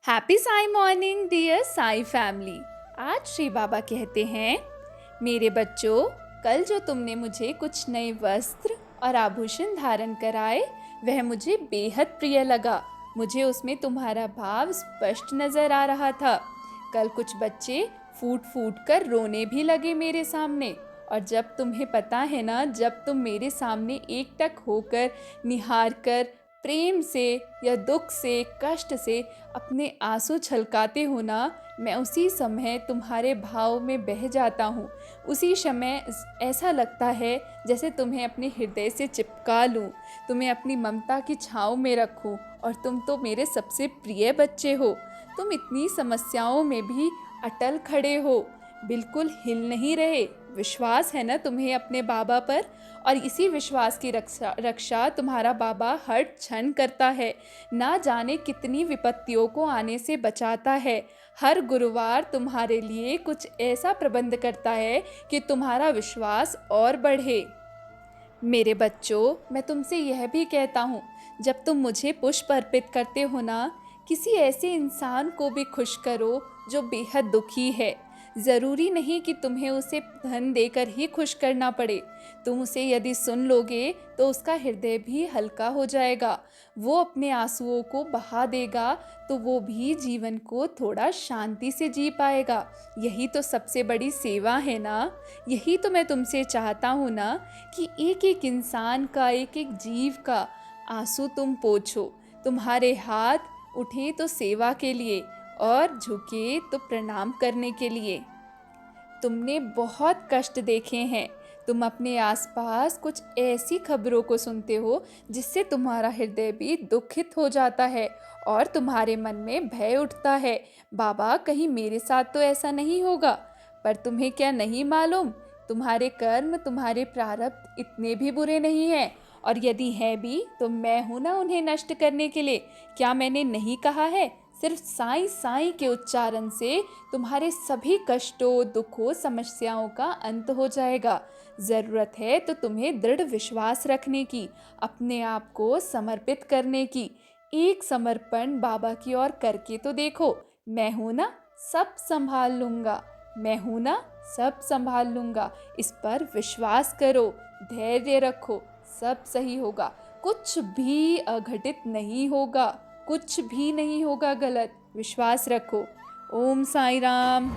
Happy Sai morning dear Sai family. आज श्री बाबा कहते हैं, मेरे बच्चों, कल जो तुमने मुझे कुछ नए वस्त्र और आभूषण धारण कराए वह मुझे बेहद प्रिय लगा। मुझे उसमें तुम्हारा भाव स्पष्ट नजर आ रहा था। कल कुछ बच्चे फूट फूट कर रोने भी लगे मेरे सामने, और जब तुम्हें पता है ना, जब तुम मेरे सामने एकटक होकर निहार कर प्रेम से या दुख से कष्ट से अपने आंसू छलकाते हो ना, मैं उसी समय तुम्हारे भाव में बह जाता हूँ। उसी समय ऐसा लगता है जैसे तुम्हें अपने हृदय से चिपका लूँ, तुम्हें अपनी ममता की छाँव में रखूँ। और तुम तो मेरे सबसे प्रिय बच्चे हो। तुम इतनी समस्याओं में भी अटल खड़े हो, बिल्कुल हिल नहीं रहे। विश्वास है ना तुम्हें अपने बाबा पर, और इसी विश्वास की रक्षा तुम्हारा बाबा हर क्षण करता है। ना जाने कितनी विपत्तियों को आने से बचाता है। हर गुरुवार तुम्हारे लिए कुछ ऐसा प्रबंध करता है कि तुम्हारा विश्वास और बढ़े। मेरे बच्चों, मैं तुमसे यह भी कहता हूँ, जब तुम मुझे पुष्प अर्पित करते हो ना, किसी ऐसे इंसान को भी खुश करो जो बेहद दुखी है। ज़रूरी नहीं कि तुम्हें उसे धन देकर ही खुश करना पड़े। तुम उसे यदि सुन लोगे तो उसका हृदय भी हल्का हो जाएगा। वो अपने आंसुओं को बहा देगा तो वो भी जीवन को थोड़ा शांति से जी पाएगा। यही तो सबसे बड़ी सेवा है ना। यही तो मैं तुमसे चाहता हूँ ना, कि एक एक इंसान का, एक एक जीव का आंसू तुम पोंछो। तुम्हारे हाथ उठे तो सेवा के लिए, और झुके तो प्रणाम करने के लिए। तुमने बहुत कष्ट देखे हैं। तुम अपने आसपास कुछ ऐसी खबरों को सुनते हो जिससे तुम्हारा हृदय भी दुखित हो जाता है, और तुम्हारे मन में भय उठता है, बाबा कहीं मेरे साथ तो ऐसा नहीं होगा। पर तुम्हें क्या नहीं मालूम, तुम्हारे कर्म, तुम्हारे प्रारब्ध इतने भी बुरे नहीं हैं। और यदि है भी तो मैं हूं ना उन्हें नष्ट करने के लिए। क्या मैंने नहीं कहा है? सिर्फ साईं साईं के उच्चारण से तुम्हारे सभी कष्टों, दुखों, समस्याओं का अंत हो जाएगा। ज़रूरत है तो तुम्हें दृढ़ विश्वास रखने की, अपने आप को समर्पित करने की। एक समर्पण बाबा की ओर करके तो देखो। मैं हूं ना, सब संभाल लूंगा। मैं हूं ना, सब संभाल लूंगा। इस पर विश्वास करो, धैर्य रखो, सब सही होगा। कुछ भी अघटित नहीं होगा, कुछ भी नहीं होगा गलत। विश्वास रखो। ओम साई राम।